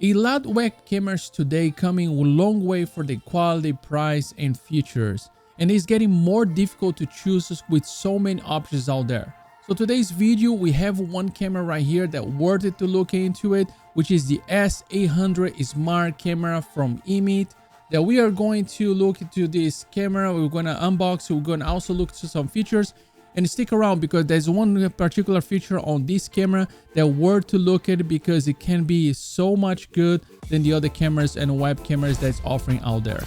A lot of web cameras today coming a long way for the quality, price, and features, and it's getting more difficult to choose with so many options out there. So today's video, we have one camera right here that worth it to look into it, which is the S800 smart camera from EMEET. That we are going to look into this camera, we're going to unbox, we're going to also look to some features. And stick around because there's one particular feature on this camera that worth to look at because it can be so much good than the other cameras and web cameras that's offering out there.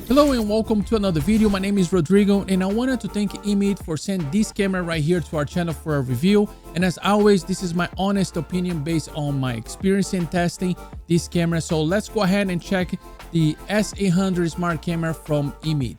Hello and welcome to another video. My name is Rodrigo and I wanted to thank EMEET for sending this camera right here to our channel for a review. And as always, this is my honest opinion based on my experience in testing this camera. So let's go ahead and check the S800 smart camera from EMEET.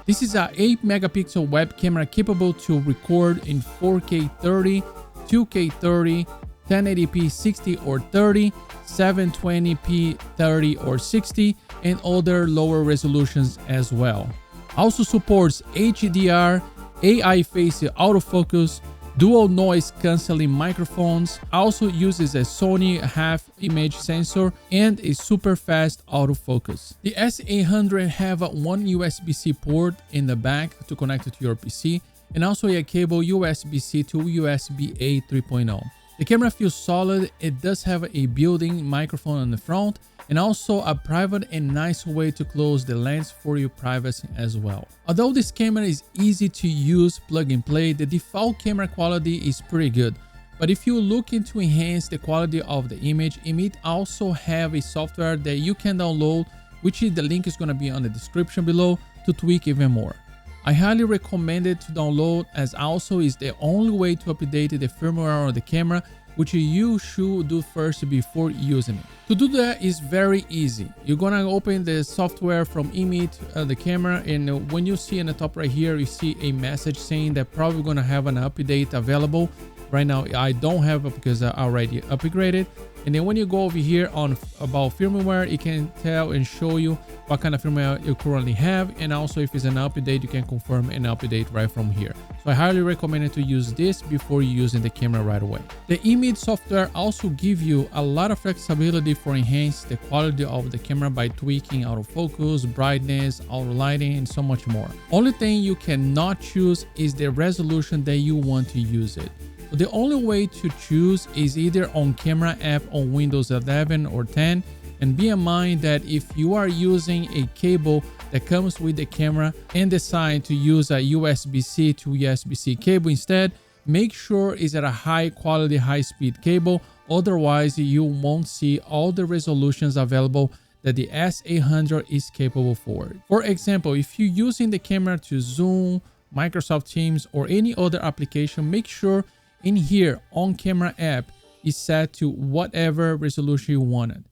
This is an 8 megapixel web camera capable to record in 4K 30, 2K 30, 1080p 60 or 30, 720p 30 or 60, and other lower resolutions as well. Also supports HDR, AI face autofocus, dual noise cancelling microphones, also uses a Sony half image sensor and a super fast autofocus. The S800 have one USB-C port in the back to connect it to your PC and also a cable USB-C to USB-A 3.0. The camera feels solid. It does have a built-in microphone on the front and also a private and nice way to close the lens for your privacy as well. Although this camera is easy to use, plug and play, the default camera quality is pretty good. But if you're looking to enhance the quality of the image, EMEET also have a software that you can download, which the link is going to be on the description below to tweak even more. I highly recommend it to download as also is the only way to update the firmware on the camera, which you should do first before using it. To do that is very easy. You're gonna open the software from EMEET, the camera, and when you see in the top right here, you see a message saying that probably gonna have an update available. Right now, I don't have it because I already upgraded. And then when you go over here on about firmware, it can tell and show you what kind of firmware you currently have. And also if it's an update, you can confirm an update right from here. So I highly recommend it to use this before using the camera right away. The EMEET software also gives you a lot of flexibility for enhance the quality of the camera by tweaking autofocus, brightness, auto lighting, and so much more. Only thing you cannot choose is the resolution that you want to use it. The only way to choose is either on camera app on Windows 11 or 10, and bear in mind that if you are using a cable that comes with the camera and decide to use a USB-C to USB-C cable instead, make sure it's at a high quality, high speed cable. Otherwise, you won't see all the resolutions available that the S800 is capable for. For example, if you're using the camera to Zoom, Microsoft Teams, or any other application, make sure in here on camera app is set to whatever resolution you wanted.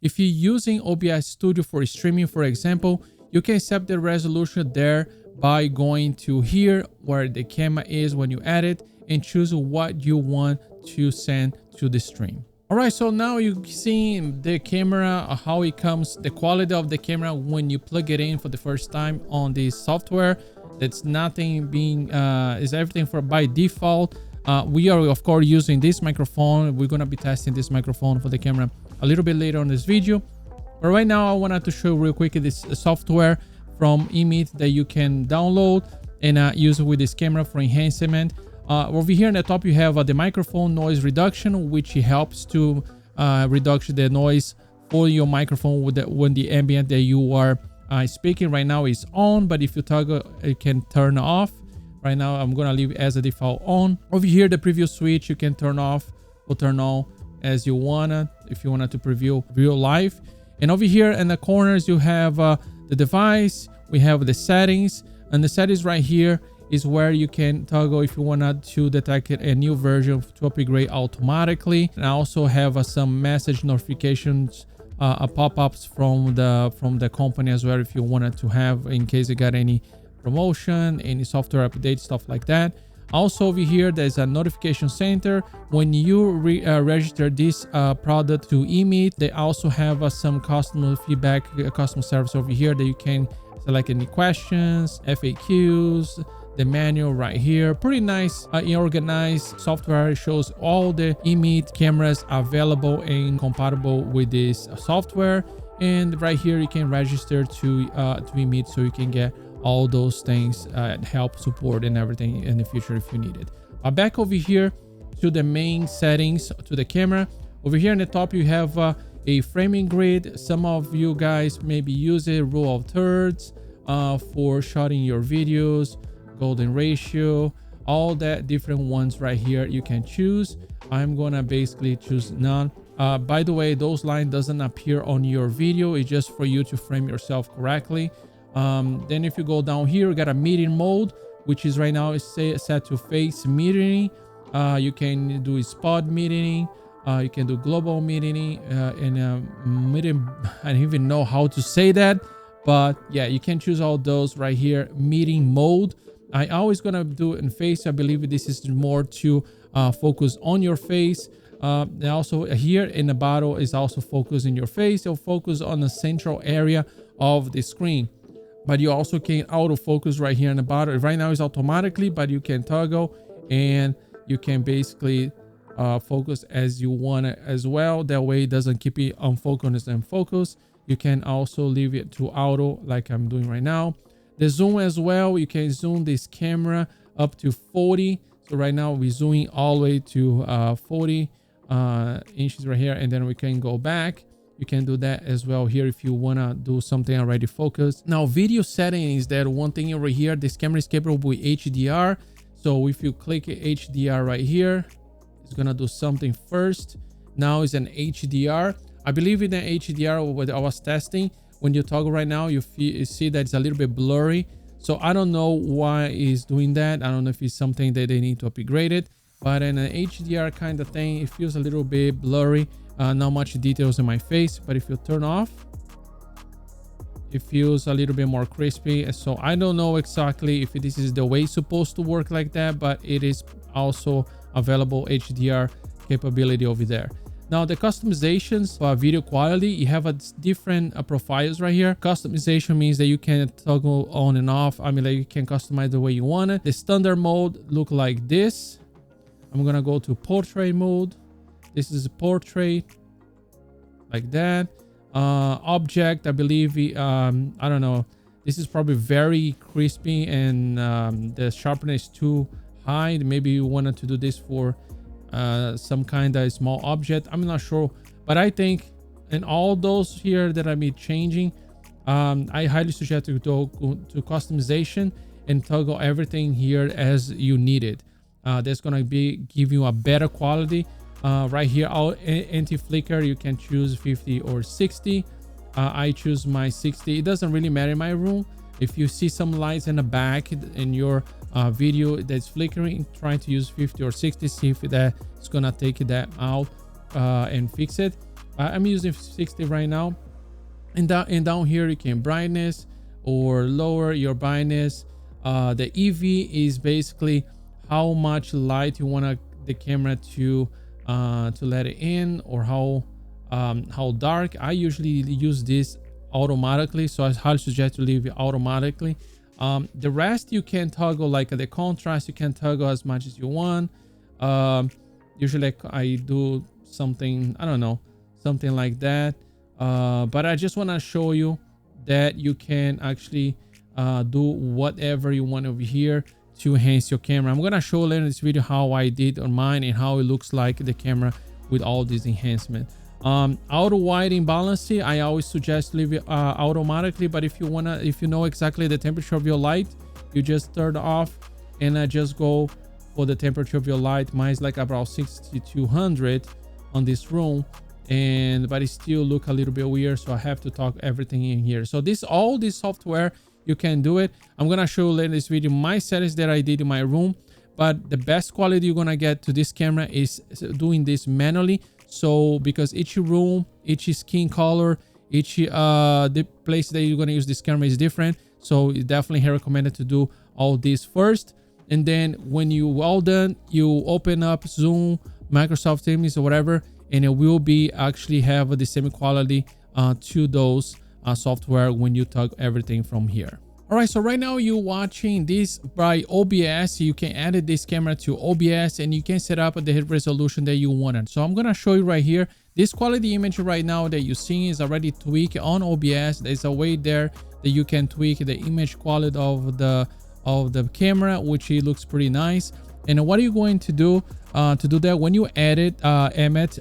If you're using OBS Studio for streaming, for example, you can set the resolution there by going to here where the camera is when you add it and choose what you want to send to the stream. All right, so now you see the camera, how it comes, the quality of the camera when you plug it in for the first time on this software. That's nothing being, is everything for by default. We are of course using this microphone. We're going to be testing this microphone for the camera a little bit later on this video. But right now I wanted to show real quick this software from EMEET that you can download and use with this camera for enhancement. Over here in the top you have the microphone noise reduction, which helps to reduce the noise for your microphone when the ambient that you are speaking right now is on, but if you toggle it can turn off. Right now I'm gonna leave it as a default on. Over here the preview switch you can turn off or turn on as you wanna, if you wanted to preview real live. And over here in the corners you have the device, we have the settings, and the settings right here is where you can toggle if you wanted to detect a new version to upgrade automatically. And I also have some message notifications, pop-ups from the company as well if you wanted to have in case you got any promotion, any software update, stuff like that. Also over here there's a notification center. When you register this product to EMEET, they also have some customer feedback, customer service over here that you can select any questions, FAQs, the manual right here. Pretty nice, organized software. It shows all the EMEET cameras available and compatible with this software. And right here you can register to EMEET, so you can get all those things, help, support, and everything in the future if you need it. Back over here to the main settings to the camera. Over here in the top you have a framing grid. Some of you guys maybe use it, rule of thirds, for shooting your videos, golden ratio, all that different ones right here you can choose. I'm gonna basically choose none. By the way, those lines doesn't appear on your video. It's just for you to frame yourself correctly. Then if you go down here, you got a meeting mode, which is right now is set to face meeting. You can do spot meeting. You can do global meeting, and meeting. I don't even know how to say that, but yeah, you can choose all those right here. Meeting mode. I always gonna do it in face. I believe this is more to focus on your face. And also here in the bottom is also focus in your face. It'll focus on the central area of the screen, but you also can autofocus right here in the bottom. Right now it's automatically, but you can toggle and you can basically focus as you want it as well. That way it doesn't keep it unfocused and focus. You can also leave it to auto like I'm doing right now. The zoom as well, you can zoom this camera up to 40. So right now we're zooming all the way to 40 inches right here, and then we can go back. You can do that as well here if you want to do something already focused. Now video settings, that one thing over here, this camera is capable with HDR. So if you click HDR right here, it's gonna do something first. Now it's an HDR. I believe in the HDR what I was testing, when you toggle right now, you see that it's a little bit blurry. So I don't know why it's doing that. I don't know if it's something that they need to upgrade it, but in an HDR kind of thing, it feels a little bit blurry. Not much details in my face, but if you turn off, it feels a little bit more crispy. So I don't know exactly if this is the way it's supposed to work like that, but it is also available HDR capability over there. Now the customizations for video quality, you have a different profiles right here. Customization means that you can toggle on and off. I mean, like you can customize the way you want it. The standard mode look like this. I'm gonna go to portrait mode. This is a portrait like that. Object, I believe, I don't know. This is probably very crispy and the sharpness too high. Maybe you wanted to do this for some kind of small object. I'm not sure, but I think in all those here that I'm changing, I highly suggest to go to customization and toggle everything here as you need it. That's gonna give you a better quality. Right here, anti-flicker, you can choose 50 or 60. I choose my 60. It doesn't really matter in my room. If you see some lights in the back in your video that's flickering, try to use 50 or 60, see if that's gonna take that out and fix it. I'm using 60 right now. And down here you can brightness or lower your brightness. The EV is basically how much light you want the camera to let it in, or how dark. I usually use this automatically, so I highly suggest to leave it automatically. The rest you can toggle, like the contrast, you can toggle as much as you want. Usually I do something, I don't know, something like that. But I just want to show you that you can actually do whatever you want over here to enhance your camera. I'm gonna show later in this video how I did on mine and how it looks like the camera with all these enhancements. Auto white balancing, I always suggest leave it automatically, but if you know exactly the temperature of your light, you just turn it off and just go for the temperature of your light. Mine is like about 6200 on this room, but it still look a little bit weird, so I have to talk everything in here. So all this software, you can do it. I'm gonna show you later in this video my settings that I did in my room, but the best quality you're gonna get to this camera is doing this manually. So because each room, each skin color, each the place that you're gonna use this camera is different, so it's definitely recommended to do all this first, and then when you all done, you open up Zoom, Microsoft Teams or whatever, and it will be actually have the same quality to those software when you toggle everything from here. All right, so right now you're watching this by OBS. You can add this camera to OBS and you can set up the resolution that you wanted. So I'm gonna show you right here. This quality image right now that you're seeing is already tweaked on OBS. There's a way there that you can tweak the image quality of the camera, which it looks pretty nice. And what are you going to do that? When you edit EMEET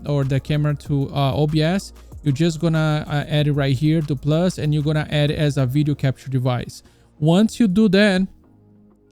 or the camera to OBS, you're just gonna add it right here to plus, and you're gonna add it as a video capture device. Once you do that,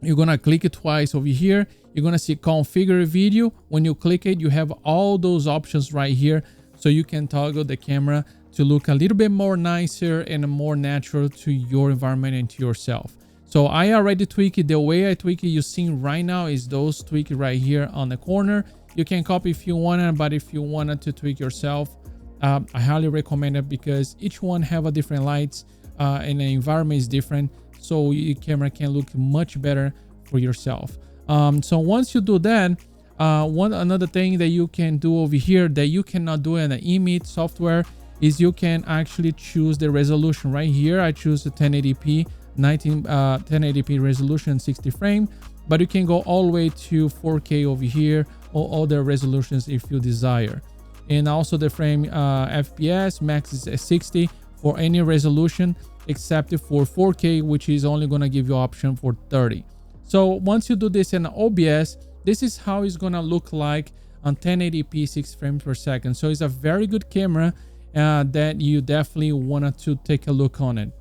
you're gonna click it twice over here. You're gonna see configure video. When you click it, you have all those options right here, so you can toggle the camera to look a little bit more nicer and more natural to your environment and to yourself. So I already tweaked it. The way I tweak it you're seeing right now is those tweak right here on the corner. You can copy if you want, but if you wanted to tweak yourself, I highly recommend it, because each one have a different lights and the environment is different, so your camera can look much better for yourself. So once you do that, another thing that you can do over here that you cannot do in the EMEET software is you can actually choose the resolution. Right here I choose the 1080p 1080p resolution 60 frame, but you can go all the way to 4K over here, or other resolutions if you desire. And also the frame FPS max is 60 for any resolution except for 4K, which is only going to give you option for 30. So once you do this in OBS, this is how it's going to look like on 1080p 6 frames per second. So it's a very good camera that you definitely want to take a look on it.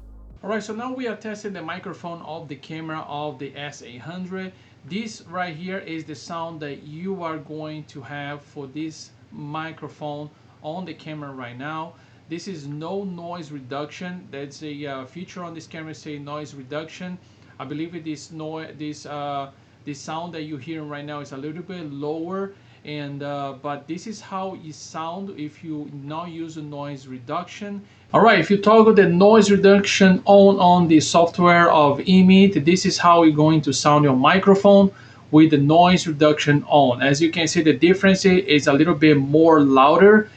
All right, so now we are testing the microphone of the camera of the S800. This right here is the sound that you are going to have for this microphone on the camera right now. This is no noise reduction. That's a feature on this camera, say noise reduction. I believe it is this sound that you're hearing right now is a little bit lower, and but this is how it sound if you not use a noise reduction. All right, if you toggle the noise reduction on the software of EMEET, this is how you're going to sound your microphone with the noise reduction on. As you can see, the difference is a little bit more louder,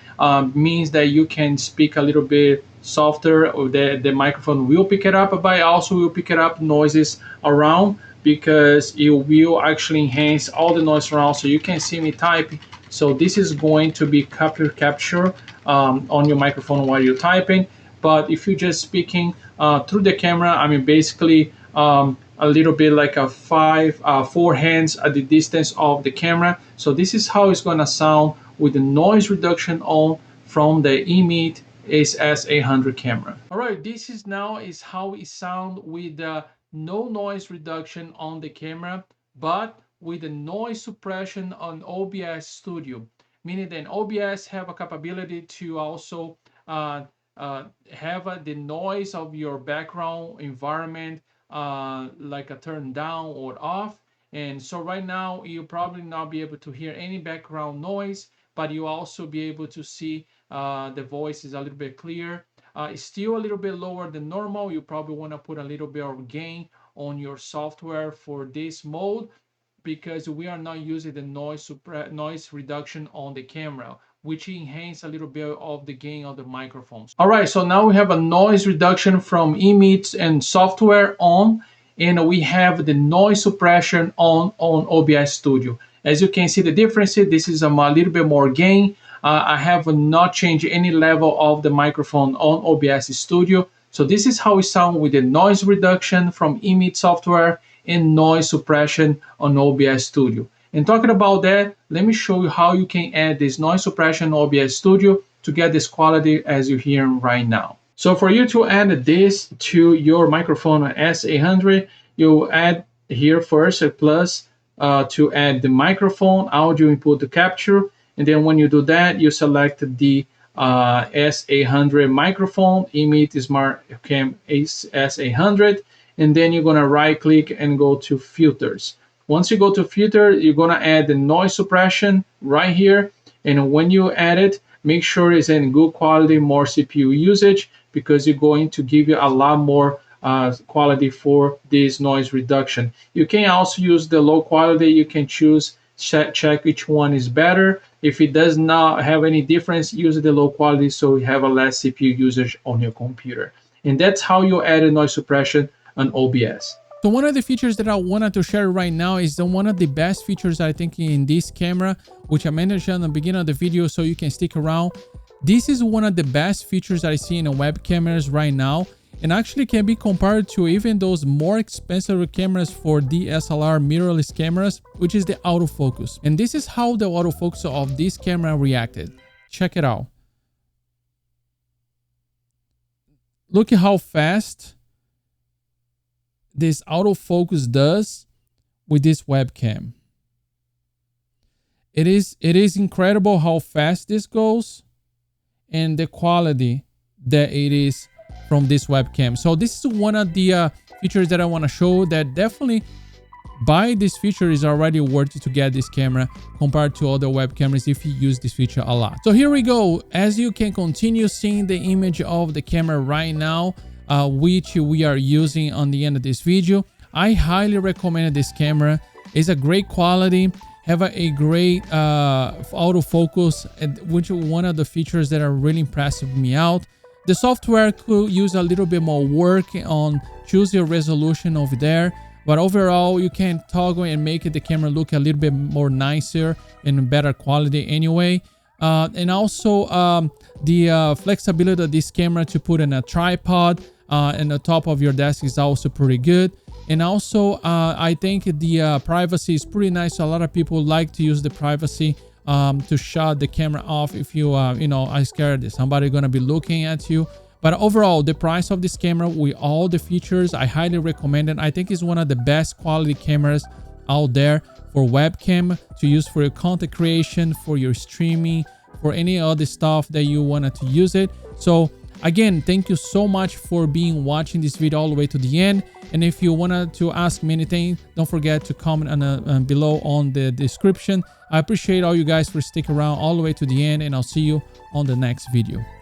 means that you can speak a little bit softer, or the microphone will pick it up, but it also will pick it up noises around, because it will actually enhance all the noise around. So you can see me typing. So this is going to be capture on your microphone while you're typing. But if you're just speaking through the camera, I mean, basically a little bit like a 4 hands at the distance of the camera. So this is how it's going to sound with the noise reduction on from the EMEET S800 camera. All right, this is how it sound with the no noise reduction on the camera, but with the noise suppression on OBS Studio, meaning that OBS have a capability to also have the noise of your background environment like a turn down or off. And so right now you'll probably not be able to hear any background noise, but you also be able to see the voice is a little bit clear. It's still a little bit lower than normal. You probably want to put a little bit of gain on your software for this mode, because we are not using the noise reduction on the camera, which enhance a little bit of the gain of the microphones. All right, so now we have a noise reduction from EMEET and software on, and we have the noise suppression on OBS Studio. As you can see the difference, this is a little bit more gain. I have not changed any level of the microphone on OBS Studio. So this is how it sounds with the noise reduction from EMEET software and noise suppression on OBS Studio. And talking about that, let me show you how you can add this noise suppression on OBS Studio to get this quality as you're hearing right now. So for you to add this to your microphone S800, you add here first a plus to add the microphone audio input to capture. And then when you do that, you select the S800 microphone, EMEET SmartCam S800, and then you're gonna right click and go to filters. Once you go to filter, you're gonna add the noise suppression right here, and when you add it, make sure it's in good quality, more CPU usage, because you're going to give you a lot more quality for this noise reduction. You can also use the low quality. You can choose, check which one is better. If it does not have any difference, use the low quality so you have a less CPU usage on your computer. And that's how you add a noise suppression on OBS. So one of the features that I wanted to share right now is one of the best features I think in this camera, which I mentioned at the beginning of the video, so you can stick around. This is one of the best features I see in web cameras right now, and actually can be compared to even those more expensive cameras for DSLR mirrorless cameras, which is the autofocus. And this is how the autofocus of this camera reacted. Check it out. Look at how fast this autofocus does with this webcam. It is incredible how fast this goes and the quality that it is from this webcam. So this is one of the features that I want to show, that definitely buy this feature is already worth it to get this camera compared to other web cameras if you use this feature a lot. So here we go. As you can continue seeing the image of the camera right now, which we are using on the end of this video, I highly recommend this camera. It's a great quality, have a great autofocus, which is one of the features that are really impressive me out. The software could use a little bit more work on choose your resolution over there, but overall you can toggle and make the camera look a little bit more nicer and better quality anyway. And also the flexibility of this camera to put in a tripod and the top of your desk is also pretty good. And also I think the privacy is pretty nice. A lot of people like to use the privacy to shut the camera off if you you know, are scared that somebody gonna be looking at you. But overall, the price of this camera with all the features, I highly recommend it. I think it's one of the best quality cameras out there for webcam to use for your content creation, for your streaming, for any other stuff that you wanted to use it. So again, thank you so much for watching this video all the way to the end. And if you wanted to ask me anything, don't forget to comment on below on the description. I appreciate all you guys for sticking around all the way to the end, and I'll see you on the next video.